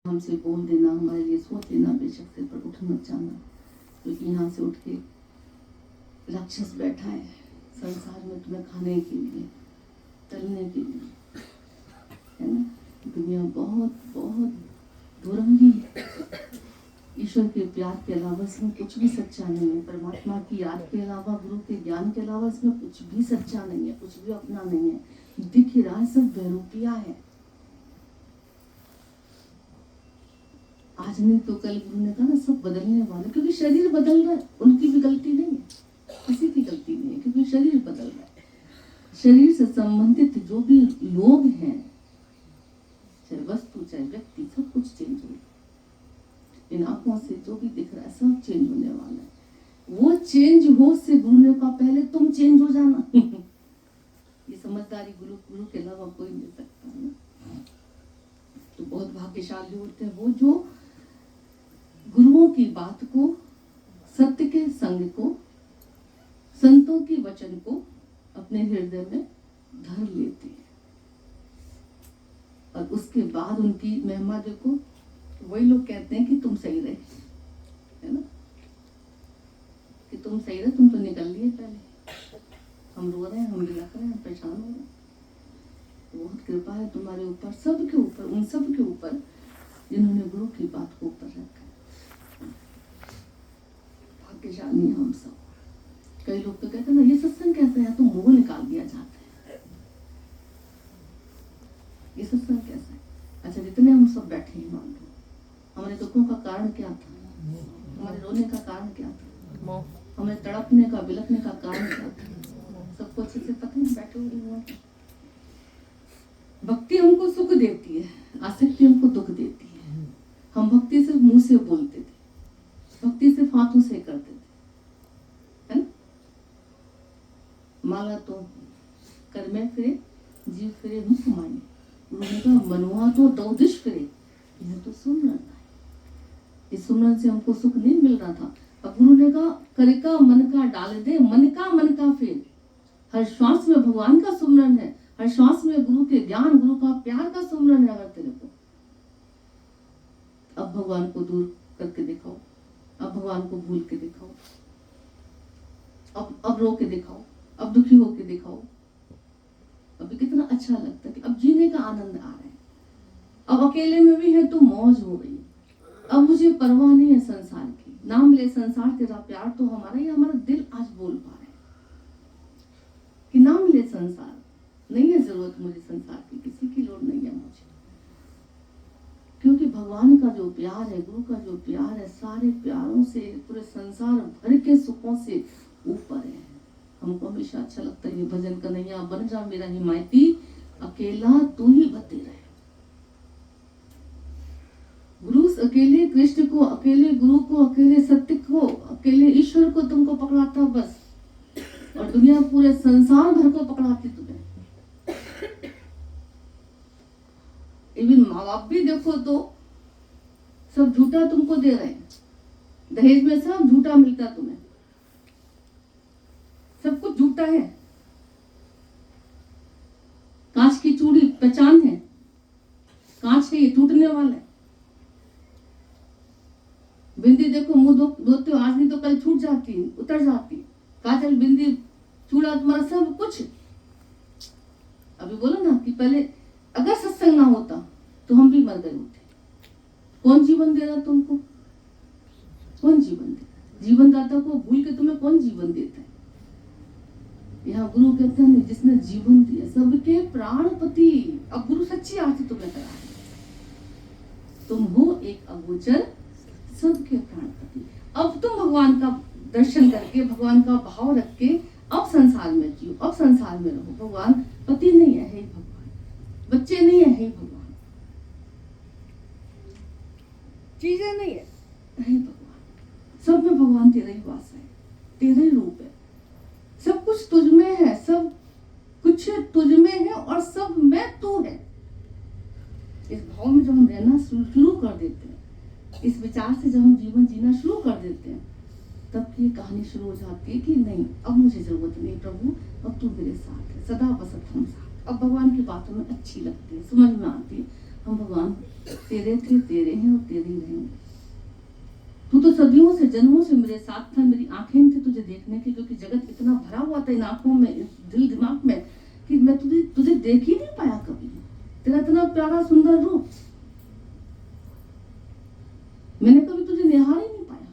हमसे बोल देना, हमारे लिए सोच लेना, बेशक सिर पर उठ मत जाना, क्योंकि यहाँ से उठ के राक्षस बैठा है संसार में तुम्हें खाने के लिए, तलने के लिए, है ना। दुनिया बहुत बहुत दुरंगी है। ईश्वर के प्यार के अलावा इसमें कुछ भी सच्चा नहीं है। परमात्मा की याद के अलावा, गुरु के ज्ञान के अलावा इसमें कुछ भी सच्चा नहीं है, कुछ भी अपना नहीं है। दिख ही रहा है, सब बहरूपिया है। आज नहीं तो कल गुरु ने कहा ना, सब बदलने वाले, क्योंकि शरीर बदल रहा है। उनकी भी गलती नहीं है, किसी की गलती नहीं है, क्योंकि शरीर बदल रहा है। शरीर से संबंधित जो भी लोग हैं, चाहे वस्तु चाहे व्यक्ति, सब कुछ चेंज हो। इन आंखों से जो भी दिख रहा है सब चेंज होने वाला है। वो चेंज हो से गुरु का पहले तुम चेंज हो जाना। ये समझदारी गुरु के अलावा कोई नहीं सकता ना। तो बहुत भाग्यशाली होते हैं वो जो गुरुओं की बात को, सत्य के संग को, संतों की वचन को अपने हृदय में धर लेते हैं। और उसके बाद उनकी महिमा देखो। वही लोग कहते हैं कि तुम सही रहे, है ना, कि तुम सही रहे, तुम तो निकल लिए पहले, हम रो रहे हैं, हम गिला रहे हैं, हम परेशान हो रहे हैं। बहुत कृपा है तुम्हारे ऊपर, सबके ऊपर, उन सब के ऊपर जिन्होंने गुरु की बात को ऊपर रखा है। भाग्यशाली हैं हम सब। कई लोग तो कहते हैं ना, ये सत्संग कैसा है, तो मुंह निकाल दिया जाता है। ये सत्संग कैसा है? अच्छा, जितने हम सब बैठे हैं, मान लो हमारे दुखों का कारण क्या था, हमारे रोने का कारण क्या था, हमें तड़पने का, बिलखने का कारण क्या था, सबको अच्छे से पता नहीं बैठे हुए। भक्ति हमको सुख देती है, आसक्ति हमको दुख देती है। हम भक्ति से मुंह से बोलते थे, भक्ति से हाथों से करते थे, है ना। माला तो कर में फिरे, जीव फिरे मुख माये। गुरु ने कहा मनुआ तो दो दिश फिरे, यह तो सुमरन है। इस सुमरन से हमको सुख नहीं मिल रहा था। अब गुरु ने कहा करिका मन का डाल दे, मन का फेर। हर श्वास में भगवान का सुमरन है, हर श्वास में गुरु के ज्ञान, गुरु का प्यार का सुमरन है। अगर तेरे को अब भगवान को दूर करके दिखाओ, अब भगवान को भूल के दिखाओ, अब रो के दिखाओ, अब दुखी होके दिखाओ। अभी कितना अच्छा लगता है कि अब जीने का आनंद आ रहा है। अब अकेले में भी है तो मौज हो गई। अब मुझे परवाह नहीं है संसार की। नाम ले संसार तेरा प्यार, तो हमारा, ये हमारा दिल आज बोल पा रहा है कि नाम ले संसार, नहीं है जरूरत मुझे संसार की, किसी की लोड़ नहीं है मुझे। क्योंकि भगवान का जो प्यार है, गुरु का जो प्यार है, सारे प्यारों से, पूरे संसार भर के सुखों से ऊपर है। हमको हमेशा अच्छा लगता है ये भजन कन्हैया बन जा मेरा हिमायती, अकेला तू ही बते रहे। गुरु अकेले कृष्ण को, अकेले गुरु को, अकेले सत्य को, अकेले ईश्वर को तुमको पकड़ाता बस, और दुनिया पूरे संसार भर को पकड़ाती तुम्हें। इवन माँ बाप भी देखो तो सब झूठा तुमको दे रहे हैं। दहेज में सब झूठा मिलता तुम्हें, सब कुछ झूठा है। कांच की चूड़ी पहचान है, कांच है, ये टूटने वाला है। बिंदी देखो, मुंह धोते हो आज, नहीं तो कल छूट जाती, उतर जाती। काजल, बिंदी, चूड़ा, तुम्हारा सब कुछ। अभी बोलो ना कि पहले अगर सत्संग ना होता तो हम भी मर गए होते। कौन जीवन दे रहा तुमको? कौन जीवन दे? जीवन दाता को भूल के तुम्हें कौन जीवन देता है? यहाँ गुरु कहते हैं जिसने जीवन दिया, सबके प्राणपति। अब गुरु सच्ची आरती तुम्हें करा, तुम हो एक अगोचर सबके प्राणपति। अब तुम भगवान का दर्शन करके, भगवान का भाव रख के अब संसार में जियो, अब संसार में रहो। भगवान पति नहीं है, हे भगवान। बच्चे नहीं है, हे भगवान। चीजें नहीं है, हे भगवान। सब में भगवान तेरा ही वास है, तेरा ही रूप है। सब कुछ तुझ में है, सब कुछ तुझ में है और सब में तू है। इस भाव में जब हम रहना शुरू कर देते हैं, इस विचार से जब हम जीवन जीना शुरू कर देते हैं, तब ये कहानी शुरू हो जाती है कि नहीं, अब मुझे जरूरत नहीं प्रभु, अब तू मेरे साथ है, सदा बसत हम साथ। अब भगवान की बातों में अच्छी लगती है, समझ में आती है। हम भगवान तेरे थे, तेरे हैं और तेरे ही रहेंगे। तू तो सदियों से, जन्मों से मेरे साथ था, मेरी आंखें थी तुझे देखने की, क्योंकि जगत इतना भरा हुआ था इन आंखों में, दिल दिमाग में, कि मैं तुझे देख ही नहीं पाया कभी। तेरा इतना प्यारा सुंदर रूप, मैंने कभी तुझे निहार ही नहीं पाया।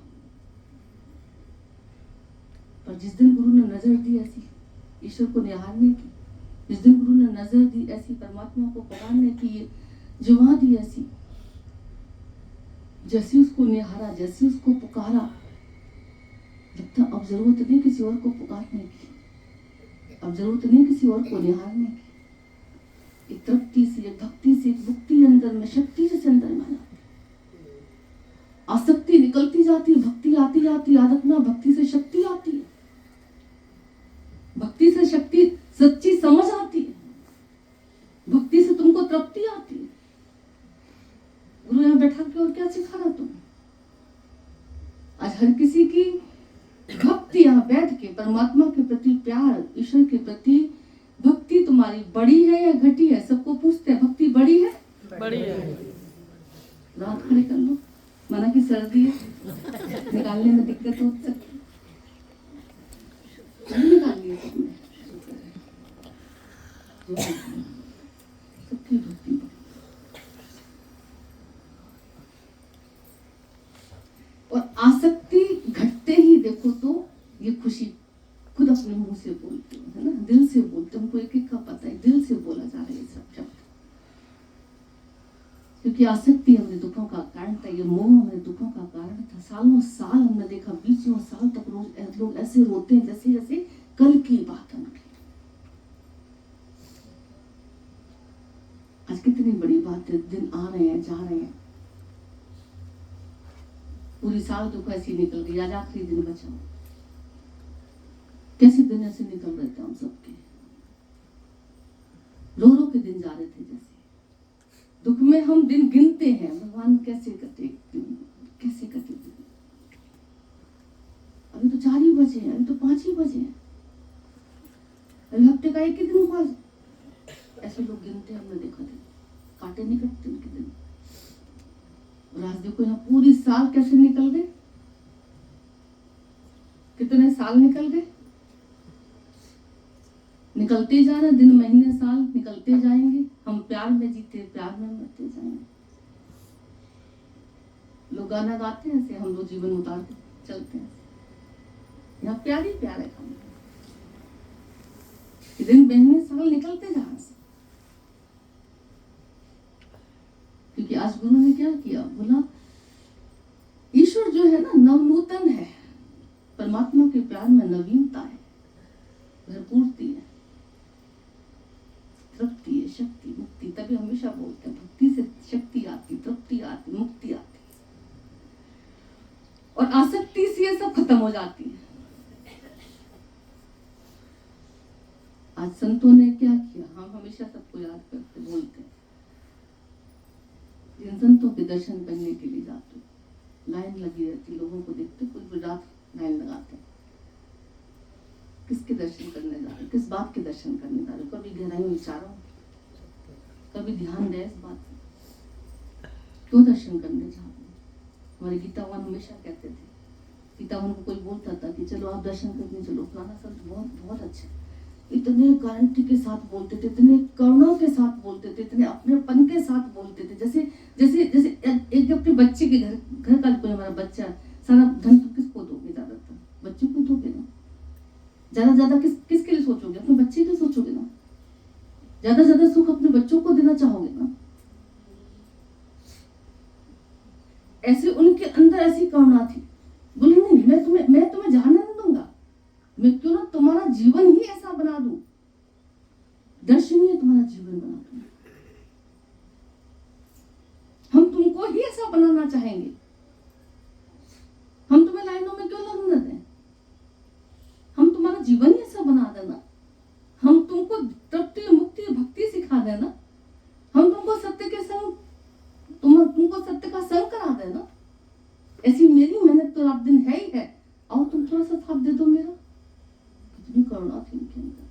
पर जिस दिन गुरु ने नजर दी ऐसी ईश्वर को निहारने की, जिस दिन गुरु ने नजर दी ऐसी परमात्मा को पुकारने की, जुबान दी ऐसी, जैसी उसको निहारा, जैसी उसको पुकारा, लगता अब जरूरत नहीं किसी और को पुकारने की, अब जरूरत नहीं किसी और को निहारने की। एक तृप्ति सी, एक भक्ति सी, एक मुक्ति अंदर में, शक्ति जैसे अंदर में आसक्ति निकलती जाती है, भक्ति आती जाती, याद रखना भक्ति से शक्ति आती है, भक्ति से शक्ति, सच्ची समझ आती है, भक्ति से तुमको तृप्ति आती है। गुरु यहाँ बैठा के और क्या सिखा रहा तुम? आज हर किसी की भक्ति यहाँ बैठ के, परमात्मा के प्रति प्यार, ईश्वर के प्रति भक्ति तुम्हारी बड़ी है या घटी है? सबको पूछते हैं, भक्ति बड़ी है? बड़ी है। रात खड़े कर लो, माना कि सर्दी है, निकालने में दिक्कत हो सकती है, निकाल लिया सबकी भक्ति। और आसक्ति घटते ही देखो तो ये खुशी खुद अपने मुंह से बोलते हो, है ना, दिल से बोलते, हमको एक एक का पता है, दिल से बोला जा रहा है ये सब शब्द। क्योंकि आसक्ति हमारे दुखों का कारण था, ये मोह हमारे दुखों का कारण था। सालों साल हमने देखा, 20 साल तक रोज लोग ऐसे रोते हैं जैसे जैसे कल की बात है उनकी। आज कितनी बड़ी बात है, दिन आ रहे हैं, जा रहे हैं, पूरी साल दुख ऐसी निकल गई, आज आखिरी दिन बचा। कैसे दिन ऐसे निकल रहे थे हम सबके, रो रो के दिन जा रहे थे, जैसे दुख में हम दिन गिनते हैं, भगवान कैसे कटे दिन, कैसे कटे दिन। अभी तो 4 ही बजे हैं, अभी तो 5 ही बजे हैं, अभी हफ्ते का 1 ही दिन हुआ। ऐसे लोग गिनते हैं, हमने देखा था, काटे नहीं कटते उनके दिन। और आज देखो यहाँ पूरी साल कैसे निकल गए, कितने साल निकल गए, निकलते जा रहे दिन, महीने, साल निकलते जाएंगे। हम प्यार में जीते, प्यार में मरते जाएंगे। लोग गाना गाते हैं ऐसे, हम लोग जीवन उतार के चलते हैं। यहाँ प्यार ही प्यार है, दिन, महीने, साल निकलते जा रहे। क्योंकि आज गुरु ने क्या किया, बोला ईश्वर जो है ना नवनूतन है, परमात्मा के प्यार में नवीनता है, भरपूरती है, तृप्ति है, शक्ति, मुक्ति। तभी हमेशा बोलते हैं भक्ति से शक्ति आती, तृप्ति आती, मुक्ति आती, और आसक्ति से ये सब खत्म हो जाती है। आज संतों ने क्या किया, हम हमेशा सबको याद करते बोलते हैं, जिन संतों के दर्शन करने के लिए जाते, लाइन लगी रहती, लोगों को देखते, कुछ भी रात लाइन लगाते, किसके दर्शन करने जा रहे, किस बात के दर्शन करने जा रहे, कभी गहराई में विचारो, कभी ध्यान दे इस बात पे, क्यों दर्शन करने जा रहे। हमारे गीतावान हमेशा कहते थे, गीतावान को कोई बोलता था कि चलो आप दर्शन करने चलो, पुराना संत बहुत बहुत अच्छे, इतने गारंटी के साथ बोलते थे, इतने करुणा के साथ बोलते थे, इतने अपनेपन के साथ बोलते थे, जैसे जैसे जैसे एक अपने बच्चे के घर का कोई हमारा बच्चा, सारा धन तो किसको दोगे, ज्यादातर बच्चे को दोगे ना, ज्यादा किसके लिए सोचोगे, अपने बच्चे के लिए सोचोगे ना, ज्यादा सुख अपने बच्चों को देना चाहोगे ना। ऐसे उनके अंदर ऐसी करुणा थी, बोले नहीं मैं तुम्हें जाने नहीं दूंगा, मैं क्यों ना तुम्हारा जीवन ही ऐसा बना दूं, दर्शनीय तुम्हारा जीवन बना दूं, हम तुमको ही ऐसा बनाना चाहेंगे, हम तुम्हें लाइनों में क्यों लगने दें, हम तुम्हारा जीवन ही ऐसा बना देना, हम तुमको तृप्ति, मुक्ति, भक्ति सिखा देना, हम तुमको सत्य के संग, तुमको सत्य का संग करा देना। ऐसी मेरी मेहनत तो रात दिन है ही है, और तुम थोड़ा सा साथ दे दो मेरा। कितनी करुणा थी उनके अंदर।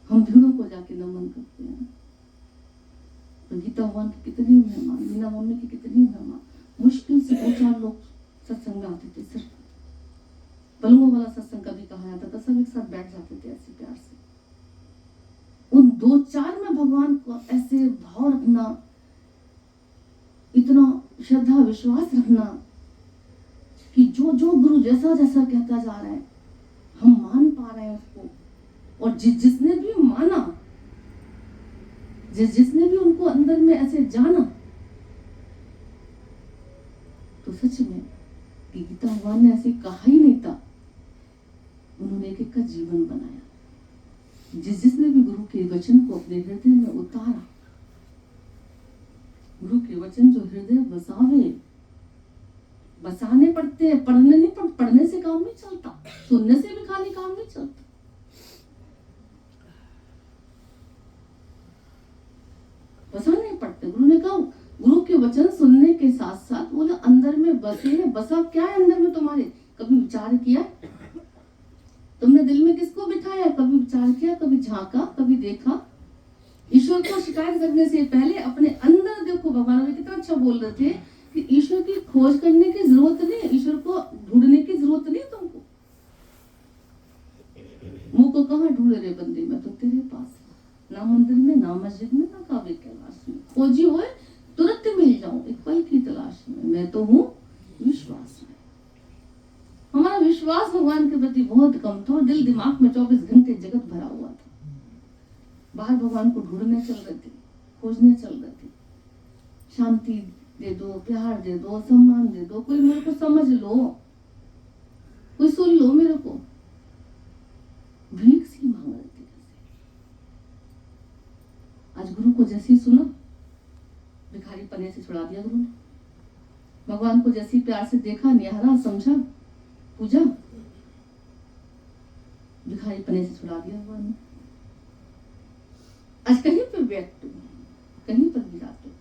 हम भीड़ों को जाके नमन करते हैं, गीता भगवान की कितनी महिमा, मीना मम्मी की कितनी महिमा। मुश्किल से 2-4 लोग सत्संग में आते थे, सिर्फ पलंगों वाला सत्संग कभी कहा जाता था, सब एक साथ बैठ जाते थे ऐसे प्यार से। उन 2-4 में भगवान को ऐसे भाव रखना, इतना श्रद्धा विश्वास रखना कि जो जो गुरु जैसा जैसा कहता जा रहा है हम मान पा रहे हैं उसको, और जिसने भी माना, जिसने भी उनको अंदर में ऐसे जाना, तो सच में कि गीता भगवान ने ऐसे कहा ही नहीं था, उन्होंने एक एक का जीवन बनाया। जिसने भी गुरु के वचन को अपने हृदय में उतारा, गुरु के वचन जो हृदय बसावे, बसाने पड़ते हैं, पढ़ने नहीं पढ़ने से काम नहीं चलता, सुनने से भी खाली काम नहीं चलता। बसाने पड़ते। गुरु ने कहा गुरु के वचन सुनने के साथ साथ बोला अंदर में बसे हैं। बसा क्या है अंदर में तुम्हारे? कभी विचार किया? तुमने दिल में किसको बिठाया? कभी विचार किया? कभी झांका? कभी देखा? ईश्वर को शिकायत करने से पहले अपने अंदर देखो। भगवान भी कितना अच्छा बोल रहे थे कि ईश्वर की खोज करने की जरूरत नहीं, ईश्वर को ढूंढने की जरूरत नहीं तुमको। मुंह को कहाँ ढूंढे रे बंदे, मैं तो तेरे पास, ना मंदिर में, ना मस्जिद में, ना काबे कैलाश में। खोजी हुए तुरंत मिल जाऊं, एक पल की तलाश में। मैं तो हूँ विश्वास में। हमारा विश्वास भगवान के प्रति बहुत कम था और दिल दिमाग में 24 घंटे जगत भरा हुआ था। बाहर भगवान को ढूंढने चल रहे थे, खोजने चल रहे थे। शांति दे दो, प्यार दे दो, सम्मान दे दो, कोई मेरे को समझ लो, कोई सुन लो मेरे को। भीख सी मांग रहे थे। आज गुरु को जैसी सुना, भिखारी पने से छुड़ा दिया गुरु ने। भगवान को जैसी प्यार से देखा, निहारा, समझा, पूजा, भिखारी पने से छुड़ा दिया भगवान ने। आज कहीं पर बैठते हो, कहीं पर भी जाते हो,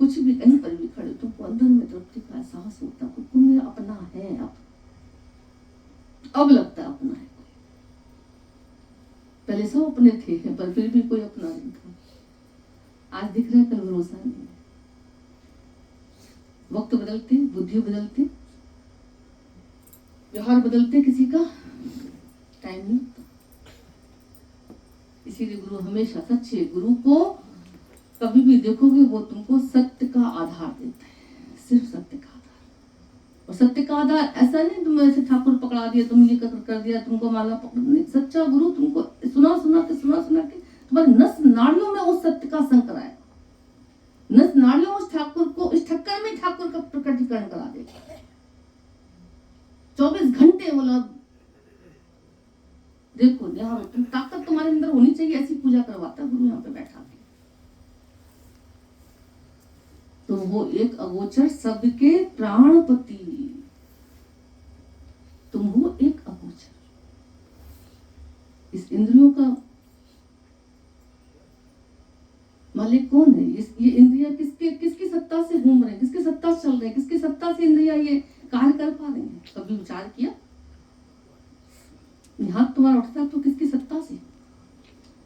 कुछ भी कहीं पर भी खड़े, तुमको अंदर में तृप्ति का एहसास होता, तुम मेरा अपना है। अब लगता है अपना है। पहले सब अपने थे, पर फिर भी कोई अपना नहीं था। आज दिख रहा है, कल भरोसा नहीं। वक्त बदलते, बुद्धि बदलते, व्यवहार बदलते, किसी का टाइम नहीं होता। इसीलिए गुरु हमेशा सच्चे गुरु को कभी भी देखोगे वो तुमको सत्य का आधार देता है, सिर्फ सत्य का आधार। और सत्य का आधार ऐसा नहीं तुम ऐसे ठाकुर पकड़ा दिया, तुम ये कर दिया, तुमको माला पकड़ नहीं। सच्चा गुरु तुमको सुना सुना के तुम्हारे नस नाड़ियों में उस सत्य का संग कराएगा। नस नाड़ियों उस ठाकुर को, इस ठक्कर में ठाकुर का प्रकटीकरण करा देगा। 24 घंटे बोला देखो, यहाँ ताकत तुम्हारे अंदर होनी चाहिए, ऐसी पूजा करवाता गुरु यहाँ पे बैठा के। तो वो एक अगोचर सबके प्राणपति, तुम हो एक अगोचर। इस इंद्रियों का मालिक कौन है? ये इंद्रियां किसकी सत्ता से घूम रहे हैं, किसकी सत्ता से चल रहे हैं, किसकी सत्ता से इंद्रियां ये कार्य कर पा रहे हैं? कभी विचार किया? हाथ तुम्हारा उठता है तो किसकी सत्ता से?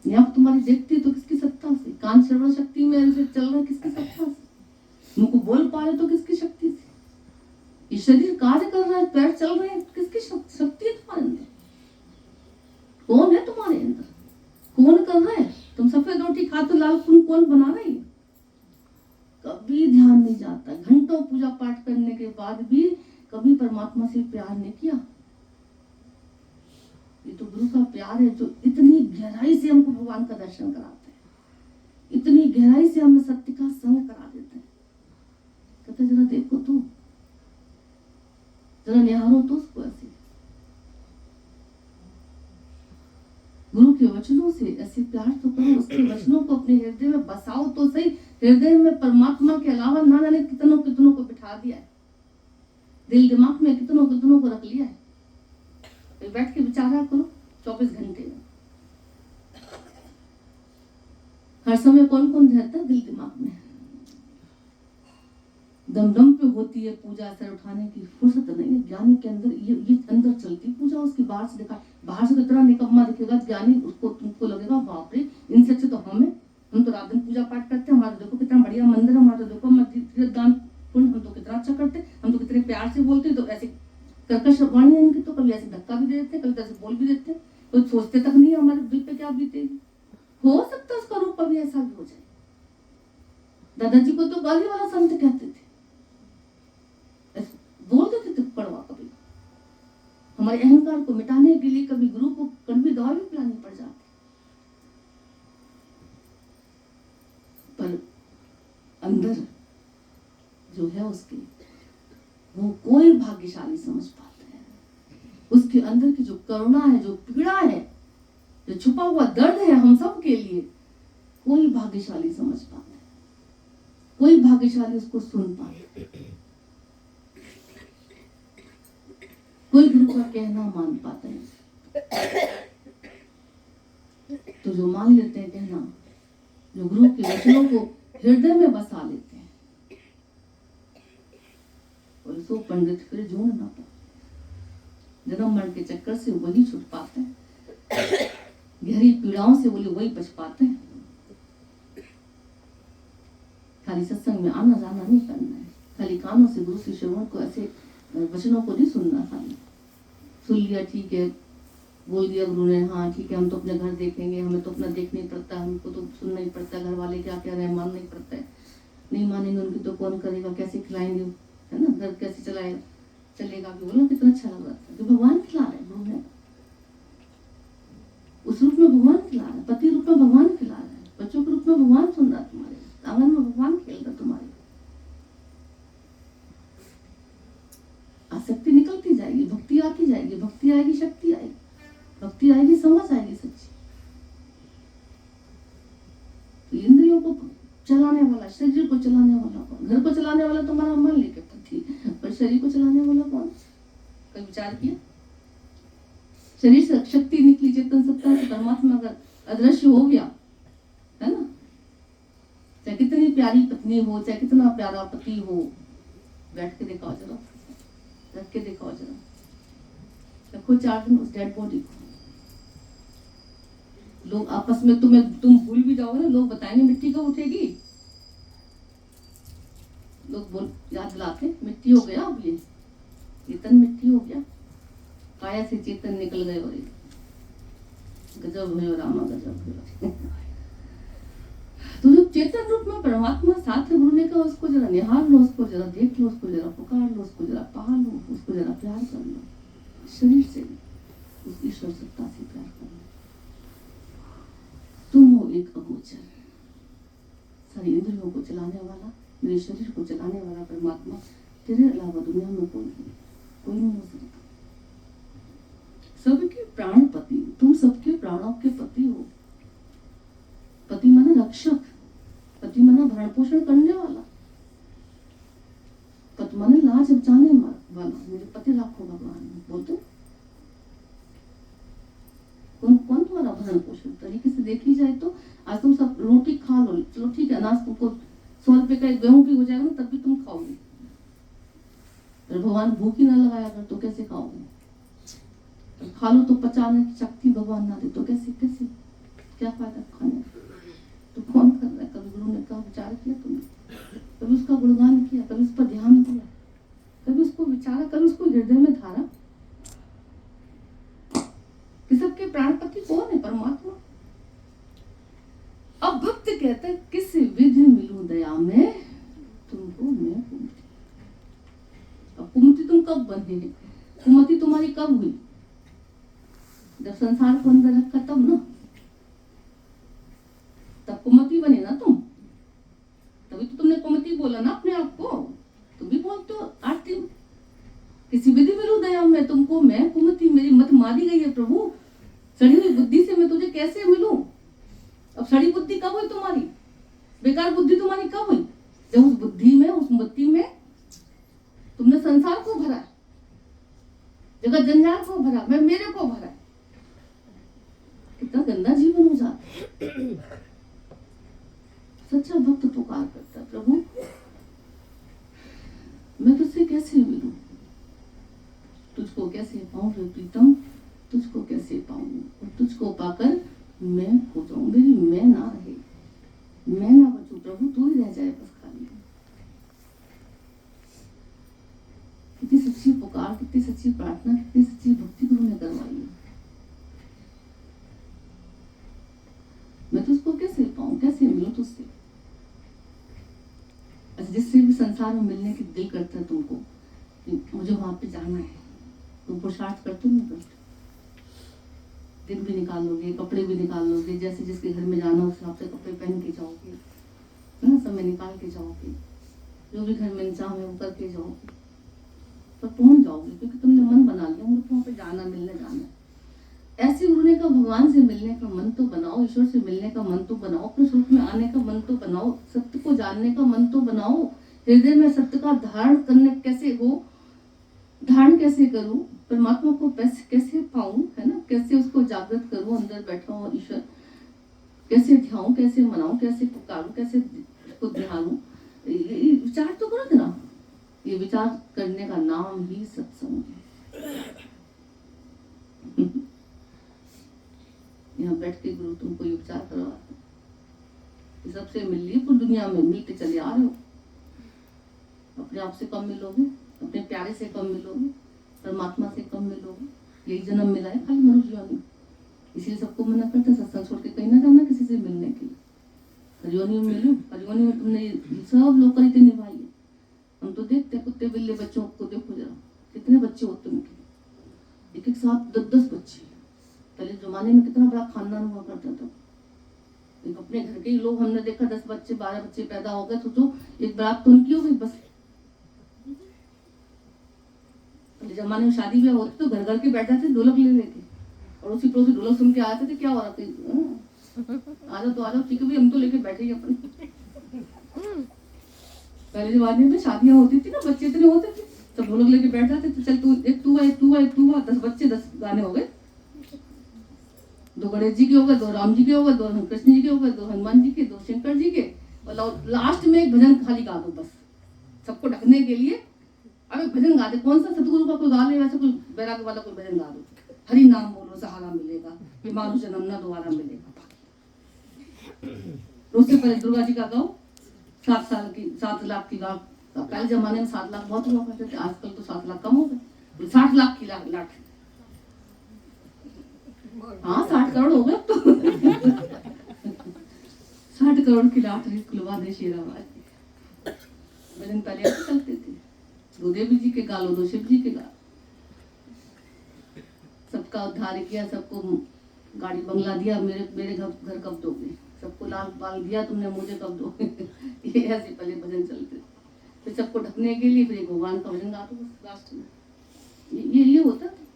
आँख तुम्हारी देखती है तो किसकी सत्ता से? कान श्रवण शक्ति में चल रहा है, किसकी सत्ता से? मुंह को बोल पा रहे तो किसकी शक्ति से? ये शरीर कार्य कर रहा है, पैर चल रहे हैं, किसकी शक्ति है तुम्हारे अंदर? कौन है तुम्हारे अंदर? कौन कर रहा है? तुम सफेद रोटी खाते लाल खून कौन बना रहा है? कभी ध्यान नहीं जाता। घंटों पूजा पाठ करने के बाद भी कभी परमात्मा से प्यार नहीं किया। ये तो गुरु का प्यार है जो इतनी गहराई से हमको भगवान का दर्शन कराते हैं, इतनी गहराई से हमें सत्य का संग करा देते हैं। कहते जरा देखो तो, जरा निहारो तो उसको ऐसे। गुरु के वचनों से ऐसे प्यार तो करो, उसके वचनों को अपने हृदय में बसाओ तो सही। हृदय में परमात्मा के अलावा ना जाने कितनों कितनों को बिठा दिया है, दिल दिमाग में कितनों कितनों को रख लिया है। तो बैठ के विचारा करो 24 घंटे में। हर समय कौन कौन रहता है दिल दिमाग में? दम दम पे होती है पूजा, सर उठाने की फुर्सत नहीं है। ज्ञानी के अंदर ये अंदर चलती पूजा, उसकी बाहर से देखा, बाहर से तो इतना निकम्मा दिखेगा ज्ञानी, उसको तुमको लगेगा बाप रे, इनसे अच्छे तो हमें। हम तो रात दिन पूजा पाठ करते हैं, हमारा देखो कितना बढ़िया मंदिर है, हमारा देखो मस्जिद दान पुण्य हम तो कितना अच्छा करते, हम तो कितने प्यार से बोलते, तो ऐसे कर्कश वाणी है इनकी, तो कभी ऐसे धक्का भी दे देते, कभी ऐसे बोल भी देते, कोई सोचते तक नहीं हमारे दिल पे क्या बीतेगी। हो सकता है उसका रूप अभी ऐसा भी हो जाए। दादाजी को तो गाली वाला संत कहते थे, बोल देते थे कड़वा, कभी हमारे अहंकार को मिटाने के लिए कभी गुरु को कड़वी दवा भी पिलानी पड़ जाती, पर अंदर जो है उसके, वो कोई भाग्यशाली समझ पाता है। उसके अंदर की जो करुणा है, जो पीड़ा है, जो छुपा हुआ दर्द है हम सब के लिए, कोई भाग्यशाली समझ पाता है, कोई भाग्यशाली उसको सुन पाता है, कोई गुरु का कहना मान पाता है। तो जो मान लेते हैं कहना, जो गुरु के वचनों को हृदय में बसा लेते हैं, और सो पंडित फिर जोड़ ना पाए, जन्म मरण के चक्कर से वही छूट पाते हैं, गहरी पीड़ाओं से बोले वही बच पाते हैं। खाली सत्संग में आना जाना नहीं करना है, खाली कानों से गुरु के श्रवण को, ऐसे वचनों को नहीं सुनना, खाली सुन लिया ठीक है, बोल दिया गुरु ने, हाँ ठीक है, हम तो अपने घर देखेंगे, हमें तो अपना देखना ही पड़ता है, हमको तो सुनना ही पड़ता है, घर वाले क्या कह रहे हैं मानना ही पड़ता है, नहीं मानेंगे उनकी तो कौन करेगा, कैसे खिलाएंगे, है ना, घर कैसे चलेगा। बोलो कितना अच्छा लग रहा था, जो भगवान खिला रहे गुरु ने, उस रूप में भगवान खिला रहे, पति रूप में भगवान खिला रहे, बच्चों के रूप में भगवान सुन रहा, तुम्हारे आंगन में भगवान खेल रहा, तुम्हारे आसक्ति निकलती जाएगी, भक्ति आती जाएगी, भक्ति आएगी शक्ति आएगी, भक्ति आएगी समझ आएगी सच्ची। तो इंद्रियों को चलाने वाला, शरीर को चलाने वाला कौन? घर को चलाने वाला तुम्हारा मन लेके पति, पर शरीर को चलाने वाला कौन? कभी विचार किया? शरीर से शक्ति निकली, चेतन सत्ता से परमात्मा अगर अदृश्य हो गया, है ना, चाहे कितनी प्यारी पत्नी हो, चाहे कितना प्यारा पति हो, बैठ के दिखाओ जरा, रख के दिखाओ जरा, रखो 4 दिन उस डेड बॉडी को, लोग आपस में तुम भूल भी जाओगे ना, लोग बताएंगे मिट्टी कब उठेगी, लोग बोल याद दिलाते मिट्टी हो गया, अब ये चेतन मिट्टी हो गया, काया से चेतन निकल गए, और गजब है रामा, गजब है। तो जो चेतन रूप में परमात्मा साथ है, गुरु ने कहा उसको जरा निहार लो, उसको जरा देख लो, उसको जरा पुकार लो, उसको जरा पा लो, उसको जरा प्यार कर लो, शरीर से उस ईश्वर सत्ता से प्यार कर लो। तुम हो एक अगोचर, सारी इंद्रियों को चलाने वाला, मेरे शरीर को चलाने वाला परमात्मा, तेरे अलावा दुनिया में कोई नहीं हो सकता। सबके प्राण पति, तुम सबके प्राणों के पति हो। पति माना रक्षक, पति माना भरण पोषण करने वाला, पति माना लाज बचाने वाला, मेरे पति लाखों भगवान बोलते। कौन कौन तुम्हारा भरण पोषण तरीके से देखी जाए तो, आज तुम सब रोटी खा लो, चलो ठीक है, अनाज तुमको 100 रुपए का एक गेहूं भी हो जाएगा ना, तब भी तुम खाओगे, अगर भगवान भूख ही ना लगाया कर तो कैसे खाओगे? खा लो तो पचाने की शक्ति भगवान ना दे तो कैसे कैसे क्या फायदा खाने? तो कौन कर रहा है? कभी गुरु ने कहा विचार किया तुमने? कभी उसका गुणगान किया? कभी उस पर ध्यान दिया? कभी उसको विचारा? कभी उसको हृदय में धारा कि सबके प्राणपति कौन है? परमात्मा। अब भक्त कहता है किस विधि मिलूं दया में तुमको मैं कुमति। अब कुमति तुम कब बने? कुमति तुम्हारी कब हुई? जब संसार को अंदर रखा तब ना, तब कुमति बने ना तुम, तभी तो तुमने कुमति बोला ना अपने आप को। तुम भी बोलते हो आरती में किसी विधि मिलूं दया में तुमको मैं कुमति, मेरी मत मारी गई है प्रभु, सड़ी हुई बुद्धि से मैं तुझे कैसे मिलूं? अब सड़ी बुद्धि कब हुई तुम्हारी? बेकार बुद्धि तुम्हारी कब हुई? जब उस बुद्धि में, उस मति में तुमने संसार को भरा, जगत जंजाल को भरा, मैं मेरे को भरा। कितना गंदा जीवन हो जाता। सच्चा भक्त पुकार करता, प्रभु मैं तुझसे कैसे मिलूं? तुझको कैसे पाऊं रे प्रीतम, तुझको कैसे पाऊं? और तुझको पाकर मैं हो जाऊं, मेरी मैं ना रहे। प्यार, कितनी सच्ची प्रार्थना, कितनी सच्ची भक्ति गुरु ने करवाई है। मैं तो उसको कैसे पाऊं, कैसे मिलूं तुझसे? अच्छा, जिससे भी संसार में मिलने की दिल करता है तुमको कि मुझे वहां पे जाना है, तुम पुरुषार्थ करते नहीं करते? दिन भी निकाल लोगे, कपड़े भी निकाल लोगे, जैसे जिसके घर में जाना उस हिसाब से कपड़े पहन के जाओगे, है ना, समय निकाल के जाओगे, जो भी घर में इंतजाम है वो करके जाओगे, पर पहुंच जाओगे, क्योंकि तुमने मन बना लिया मुझे वहां पे जाना, मिलने जाना है। ऐसे उन्होंने का भगवान से मिलने का मन तो बनाओ, ईश्वर से मिलने का मन तो बनाओ, अपने स्वरूप में आने का मन तो बनाओ, सत्य को जानने का मन तो बनाओ। हृदय में सत्य का धारण करने कैसे हो, धारण कैसे करूं, परमात्मा को कैसे पाऊं, है ना, कैसे उसको जागृत करूं, अंदर बैठा हूं ईश्वर, कैसे ध्याऊं, कैसे मनाऊं, कैसे पुकारूं, कैसे उसको ध्यानूं, ये विचार तो करो जरा। ये विचार करने का नाम ही सत्संग है। यहाँ बैठ के गुरु तुमको उपचार करवाते, सबसे मिल लिए पूरी दुनिया में मिलते चले आ रहे हो, अपने आप से कम मिलोगे, अपने प्यारे से कम मिलोगे, परमात्मा से कम मिलोगे। यही जन्म मिला है खाली मनुष्य योनि, इसीलिए सबको मना करते सत्संग छोड़ के कहीं ना जाना किसी से मिलने के लिए। हरियोनी में मिलो, हरियोनी में तुमने सब लोग रीति निभाई है। हम तो देखते हैं कुत्ते बिल्ले बच्चों को, देखो जरा कितने बच्चे होते उनके, एक एक साथ 10-10 बच्चे। पहले जमाने में कितना बड़ा खानदान हुआ करता था, एक अपने घर के ही लोग, हमने देखा 10 बच्चे 12 बच्चे पैदा हो गए, सोचो एक बारात तो उनकी हो गई बस। पहले जमाने में शादी ब्याह होती तो घर घर के बैठ जाते ढोलक ले लेके, और उसी पड़ोसी ढोलक सुन के आते थे, क्या हो रहा था, आ जाओ तो आ जाओ, ठीक है भाई हम तो लेके बैठे ही अपन। पहले जमाने में शादियां होती थी ना, बच्चे इतने होते थे, सब ढोलक लेके बैठ जाते थे, चल तू एक तू एक तू एक तू 10 बच्चे 10 गाने हो गए, 2 गणेश जी के हो गए, 2 राम जी के हो गए, 2 कृष्ण जी के हो गए, 2 हनुमान जी के, 2 शंकर जी के, और लास्ट में एक भजन खाली गा दो बस, सबको ढकने के लिए। अब एक भजन गा दे, कौन सा सतगुरु का कोई गा ले, वैसे कोई बैराग वाला कोई भजन गा दो, हरि नाम बोलो सहारा मिलेगा, ये मानुष जन्म ना दोबारा मिलेगा। उससे पहले दुर्गा जी का गाओ, 7 लाख की गाओ। पहले जमाने में 7 लाख बहुत हुआ करते थे, आजकल तो 7 लाख कम हो गए, 60 लाख की लाख, हाँ 60 करोड़ हो गए तो। 60 करोड़ की लाटरी खुलवा दे शेराबाद। भजन पहले ऐसे चलते थे, 2 देवी जी के गा लो, 2 शिव जी के गा, सबका उद्धार किया, सबको गाड़ी बंगला दिया, मेरे घर कब दोगे, सबको लाल बाल दिया तुमने, मुझे कब दोगे। ये ऐसे पहले भजन चलते थे। फिर सबको ढकने के लिए फिर एक भगवान का भजन गा दो बस लास्ट में, ये होता था।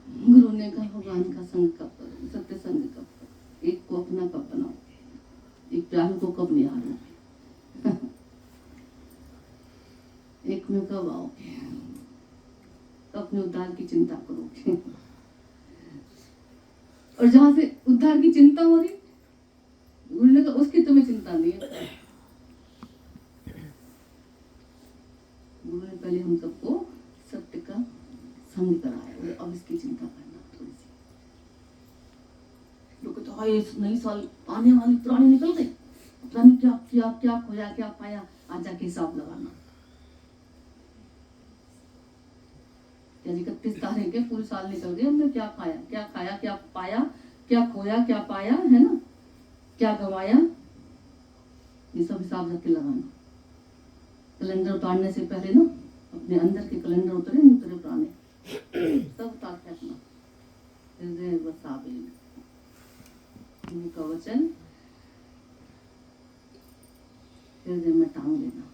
गुरु ने कहा भगवान का संग कब करो, सत्य संग कब करो, एक को अपना कब बनाओ, एक प्यार को कब निहारो, एक में कब आओगे, अपने उद्धार की चिंता करोगे। और जहां से उद्धार की चिंता हो रही, गुरु ने कहा उसकी तुम्हें चिंता नहीं है। गुरु ने पहले हम सबको सत्य का संग कराया, अब इसकी चिंता करना थोड़ी सी। लोग तो ये नई साल आने वाली पुरानी निकल गई, पता नहीं क्या किया, क्या खोया, क्या पाया, आज जाके हिसाब लगाना। 31 तारीख है, पूरे साल निकल गए, हमने क्या खाया, क्या खाया, क्या पाया, क्या खोया, क्या पाया, है ना, क्या गवाया, ये सब हिसाब रख के लगाना। कैलेंडर उतारने से पहले ना अपने अंदर के कैलेंडर उतरे पुराने सब उतार के अपना हृदय बसावे, का वचन हृदय में टांग लेना,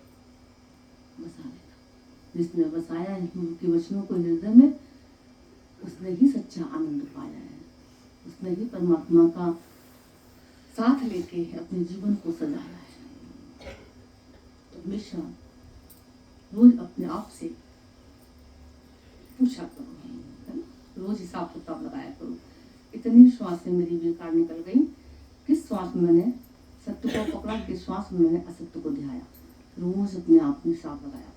बसा लेना। जिसने बसाया है गुरु के वचनों को हृदय में, उसने ही सच्चा आनंद पाया है, उसने ही परमात्मा का साथ लेके अपने जीवन को सजाया है। तो हमेशा रोज अपने आप से पूछा करो, है ना, रोज हिसाब किताब लगाया करो, इतनी श्वास से मेरी बेकार निकल गई, किस श्वास में मैंने सत्य को पकड़ा, किस श्वास में मैंने असत्य को ध्याया। रोज अपने आप में हिसाब लगाया।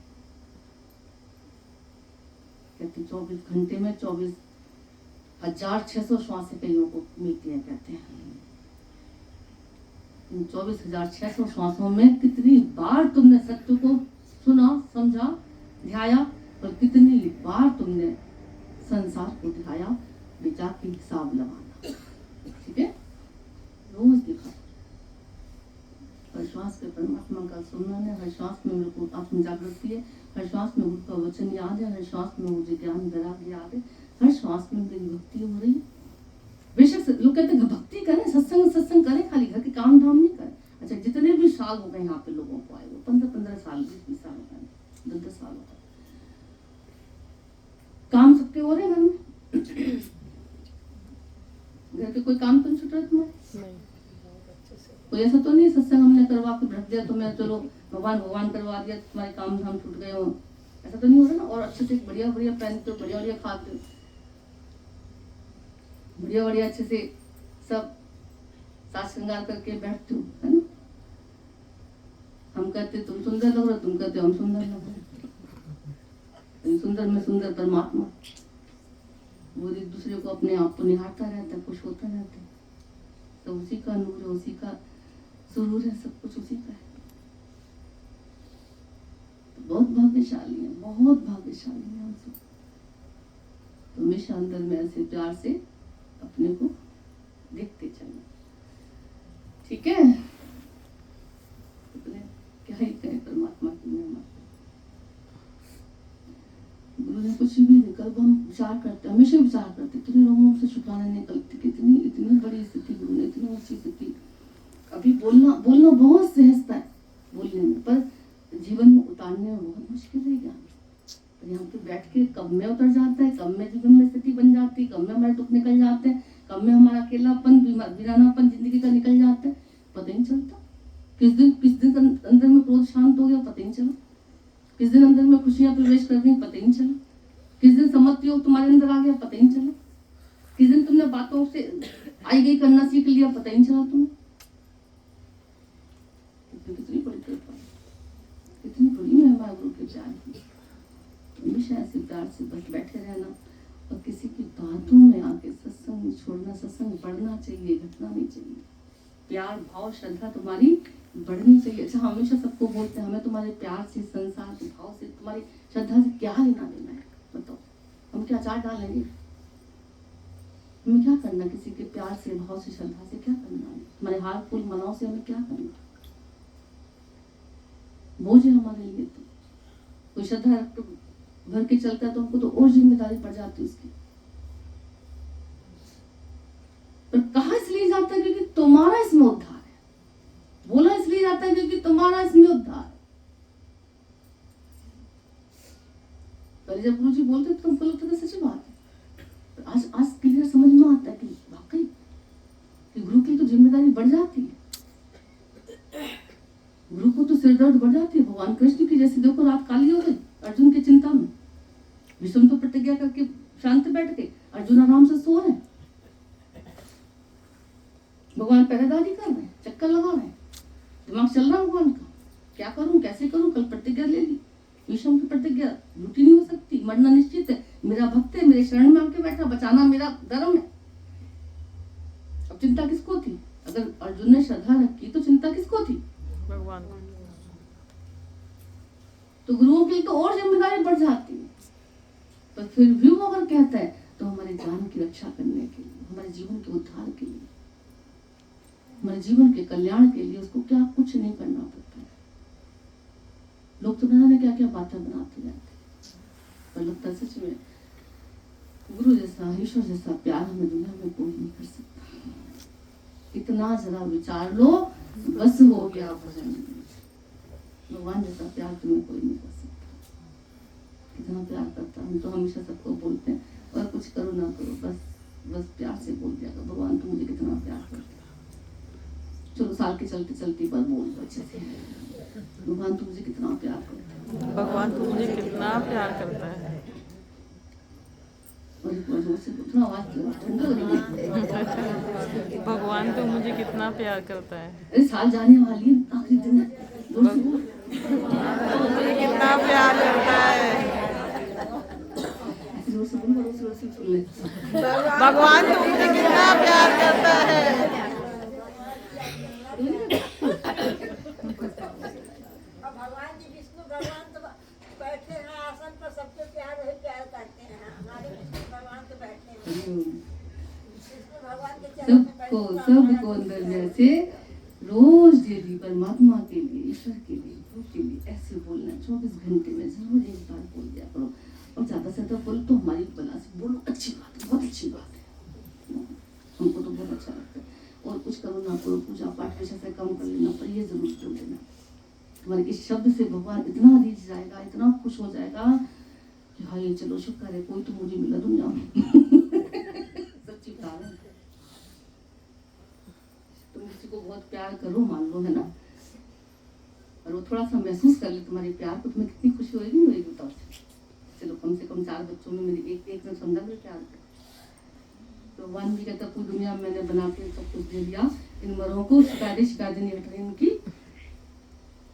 कहते 24 घंटे में 24,600 श्वासें कईयों को मिलती है, कहते हैं। इन 24,600 श्वासों में कितनी बार तुमने सत्य को सुना, समझा, ध्याया, और कितनी बार तुमने संसार को दिखाया, विचार की हिसाब लगाना। ठीक है, रोज दिखा। हर श्वास पे परमात्मा का सुमरन है, हर श्वास में मेरे को आत्म जागृति है, हर श्वास में गुरु का वचन याद है, हर श्वास में मुझे ज्ञान वैराग्य याद है, हर श्वास में मेरी भक्ति हो रही है। बेशक लोग कहते हैं भक्ति करें, सत्संग करें, खाली घर के काम धाम नहीं करें। अच्छा, जितने भी साल हो गए यहाँ पे लोगों को आए, वो 15-15 साल, 20-20 साल हो गए, 10-10 साल हो गए, काम सबके हो रहे हैं घर में? घर के कोई काम तो नहीं छूट रहा तुम्हारे? कोई ऐसा तो नहीं सत्संग हमने करवा के रख दिया तो मैं चलो भगवान करवा दिया, तुम्हारे काम धाम छूट गए हो, ऐसा तो नहीं हो रहा ना? और अच्छे से बढ़िया पहनते हो, बढ़िया खाते हो, बढ़िया अच्छे से सब साज श्रृंगार करके बैठते हो, है ना? हम कहते तुम सुंदर लग रहे हो, तुम कहते हम सुंदर लग रहे। सुंदर में सुंदर परमात्मा, वो एक दूसरे को अपने आप को निहारता रहता है, खुश होता रहता है। तो उसी का नूर है, उसी का सुरूर है, सब कुछ उसी का है। तो बहुत भाग्यशाली है, बहुत भाग्यशाली है हम सब। तो हमेशा अंदर में ऐसे प्यार से अपने को देखते चलना। ठीक है, क्या ही कहें परमात्मा की महिमा। गुरु ने कुछ भी नहीं, कल हम विचार करते, हमेशा विचार करते, इतने लोगों से शुक्राने निकलती, इतनी बड़ी स्थिति गुरु ने, इतनी अच्छी स्थिति। अभी बोलना बहुत सहजता है बोलने में, पर जीवन में उतारने में बहुत मुश्किल है ज्ञान। पर यहाँ पे बैठ के कब में उतर जाता है, कब में जीवन में स्थिति बन जाती है, कब में हमारे दुख निकल जाते हैं, कब में हमारा अकेलापन, वीरानापन जिंदगी का निकल जाता है, पता ही नहीं चलता। किस दिन अंदर में क्रोध शांत हो गया, पता ही नहीं चला। किस दिन अंदर में खुशियां प्रवेश कर गई, पता ही नहीं चला। किस दिन समझ योग तुम्हारे अंदर आ गया, पता ही नहीं चला। किस दिन तुमने बातों से आई गई करना सीख लिया, पता ही नहीं चला तुम्हें। कितनी बड़ी कृपा, कितनी बड़ी महिमा गुरु के प्यार की। हमेशा ऐसे प्यार से बस बैठे रहना, और किसी की बातों में आके सत्संग छोड़ना, सत्संग बढ़ना चाहिए, घटना नहीं चाहिए। प्यार भाव श्रद्धा तुम्हारी बढ़नी चाहिए। अच्छा, हमेशा सबको बोलते हैं हमें तुम्हारे प्यार से, संसार के भाव से, तुम्हारी श्रद्धा से क्या लेना देना है, बताओ। हम क्या अचार डालेंगे? हमें क्या करना? किसी के प्यार से, भाव से, श्रद्धा से क्या करना है? हमारे हार फूल मनाओ से हमें क्या करना? बोझ है हमारे लिए। तो कोई श्रद्धा भर के चलता है तो हमको तो और जिम्मेदारी पड़ जाती है उसकी। पर कहा इसलिए जाता है क्योंकि तुम्हारा इसमें उद्धार है। बोला इसलिए जाता है क्योंकि तुम्हारा इसमें उद्धार है। पहले जब गुरु जी बोलते तो तुमको लगता था सच बात है, आज क्लियर समझ में आता है कि वाकई कि गुरु की तो जिम्मेदारी बढ़ जाती है। गुरु को तो सिरदर्द बढ़ जाती है। भगवान कृष्ण की जैसे देखो रात काली हो गई अर्जुन की चिंता में, भीष्म तो प्रतिज्ञा करके शांत बैठ के, अर्जुन आराम से सो रहे, भगवान पहरेदारी कर रहे हैं, चक्कर लगा रहे हैं, दिमाग चल रहा है भगवान का, क्या करूं, कैसे करूं, कल प्रतिज्ञा ले ली, भीष्म की प्रतिज्ञा झूठी नहीं हो सकती, मरना निश्चित है, मेरा भक्त है, मेरे शरण में आके बैठा, बचाना मेरा धर्म है। अब चिंता किसको थी? अगर अर्जुन ने श्रद्धा रखी तो चिंता किसको थी? भगवान को। तो गुरुओं के लिए तो और जिम्मेदारी बढ़ जाती है। पर फिर भी वो अगर कहता है तो हमारे जान की रक्षा करने के लिए, हमारे जीवन के उद्धार के लिए, हमारे जीवन के कल्याण के लिए उसको क्या कुछ नहीं करना पड़ता है। लोग तो ना क्या क्या बातें बनाते जाते, पर लगता है सच में गुरु जैसा, ईश्वर जैसा प्यार हमें दुनिया में कोई नहीं कर सकता। इतना जरा विचार लो, बस हो गया भजन। भगवान जैसा प्यार तुम्हें कोई नहीं कर सकता। कितना प्यार करता, हम तो हमेशा सबको बोलते हैं और कुछ करो ना करो, बस प्यार से बोल दिया करो, भगवान तो मुझे कितना प्यार करता। चलो साल के चलते चलते पर बोल दो अच्छे से, भगवान तो मुझे कितना प्यार करता है, भगवान तो मुझे कितना प्यार करता है। भगवान तो मुझे कितना प्यार करता है। अरे साल जाने वाली है, आखिरी दिन मुझे कितना प्यार करता है। भगवान तो मुझे कितना प्यार करता है। भगवान जी विष्णु भगवान तो रोज डेली परमात्मा के लिए, ईश्वर के लिए, गुरु के लिए ऐसे बोलना 24 घंटे में जरूर एक बार बोल दिया करो। और ज्यादा से ज्यादा बोलो तो हमारी बला से बोलो, अच्छी बात है, बहुत अच्छी बात है, हमको तो बहुत अच्छा लगता है। और कुछ करो ना करो, पूजा पाठ पैसा से कम कर लेना, पर ये जरूर बोल देना। तुम्हारे इस शब्द से भगवान इतना रीझ जाएगा, इतना खुश हो जाएगा कि हाँ ये चलो शुक्र है कोई तो मुझे मिला दुनिया में। सच्ची बात है। तुम किसी को बहुत प्यार करो मान लो, है ना, और वो थोड़ा सा महसूस कर ले तुम्हारे प्यार को, तुम्हें कितनी खुशी होगी नहीं होगी बताओ। चलो कम से कम 4 बच्चों में मेरी एक ने समझा मेरे प्यार को। तो भगवान भी कहता पूरी दुनिया में मैंने बना के सब कुछ दे दिया, इन मरों को शिकायत नहीं हट रही इनकी,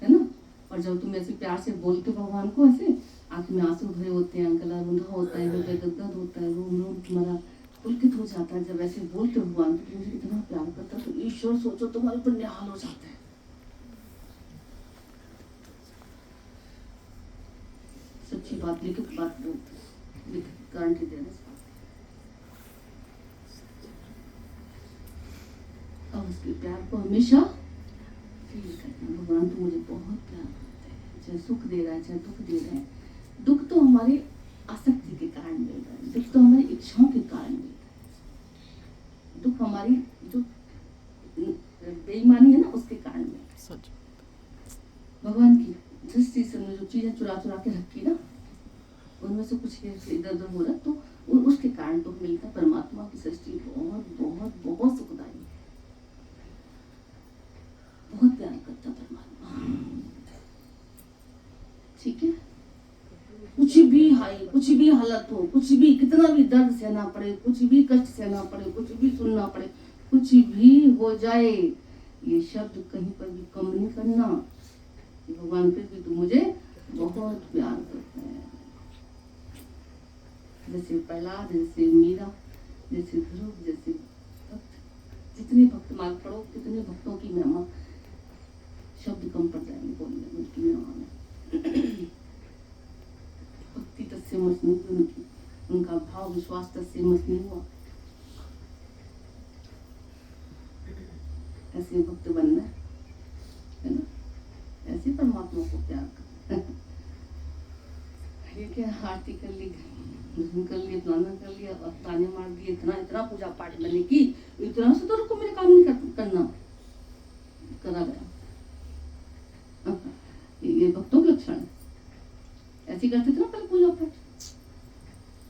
है ना। और जब तुम ऐसे प्यार से बोलते हो भगवान को, ऐसे आंख में आंसू भरे होते हैं, गला रुंधा होता है, हृदय गदगद होता है, रोम रोम तुम्हारा पुलकित हो जाता है। जब ऐसे बोलते हो भगवान तो मुझे इतना प्यार करता है, तो ईश्वर सोचो तुम्हारे ऊपर निहाल हो जाता है। सच्ची बात, लिखित बात बोलते, लिखित गारंटी दे रहे। अब उसके प्यार को हमेशा फील करना, भगवान तो मुझे बहुत प्यार करते हैं, चाहे सुख दे रहा है चाहे दुख दे रहे हैं। दुख तो हमारी आसक्ति के कारण मिल रहा है, दुख तो हमारी इच्छाओं के कारण मिल रहा है, दुख हमारी जो बेईमानी है ना उसके कारण मिल रहा है। भगवान की दृष्टि से जो चीजें चुरा चुरा के रखी ना, उनमें से कुछ इधर उधर हो रहा तो उसके कारण तो मिलता। परमात्मा की सृष्टि बहुत बहुत बहुत सुखदायी है, बहुत प्यार करता परमात्मा। ठीक है, कुछ भी कुछ भी हालत हो, कुछ भी कितना भी दर्द सहना पड़े, कुछ भी कष्ट सहना पड़े, कुछ भी सुनना पड़े, कुछ भी हो जाए, ये शब्द कहीं पर भी कम नहीं करना। भगवान फिर भी तू मुझे बहुत प्यार करता है। जैसे प्रहलाद, जैसे मीरा, जैसे ध्रुव, जैसे भक्त, जितने भक्त मार्ग पढ़ो कितने भक्तों की महिमा, शब्द कम पड़ जाएंगे बोलने उनकी महिमा में। भक्ति तस्य मसनी, उनका भाव विश्वास तस्य मसनी हुआ। ऐसे भक्त बनना है ना, ऐसे परमात्मा को प्यार करना। ये क्या आरती कर ली, भजन कर लिया, फलाना कर लिया, और ताने मार दिए, इतना पूजा पाठ मैंने की, इतना से तो रुको मेरे काम नहीं करना, करा गया। ये भक्तों के लक्षण है। ऐसे करते थे ना पहले पूजा पाठ,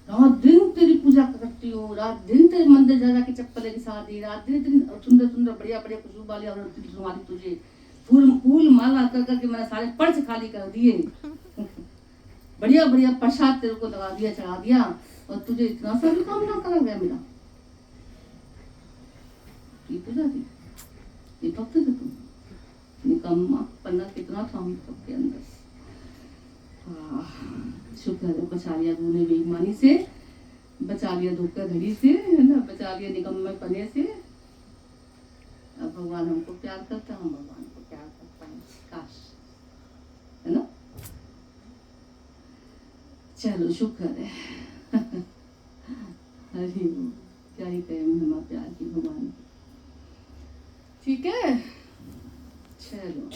रात दिन तेरी पूजा करती हो, रात दिन तेरे मंदिर जा के चप्पल के साथ दी, रात दिन सुंदर सुंदर बढ़िया बढ़िया खुशबू वाली और तुम्हारी तुझे फूल माला कर करके मैंने सारे पर्च खाली कर दिए। बढ़िया बढ़िया प्रसाद तेरे को लगा दिया, चढ़ा दिया, और तुझे इतना सा भी काम ना करा गया मेरा। ये पूजा थी, ये भक्त थे तुम। निकम्मा पन्ना कितना था हम सबके अंदर। शुक्र है बचा लिया गुरु ने बेईमानी से, बचा लिया धोखाधड़ी से, है ना, बचा लिया निकम्मे पने से। अब भगवान हमको प्यार करता है, हम भगवान को प्यार कर पाए, काश, है ना। चलो शुक्र है। हरि बोल, क्या ही कहें महिमा प्यार की भगवान की। ठीक है, चलो।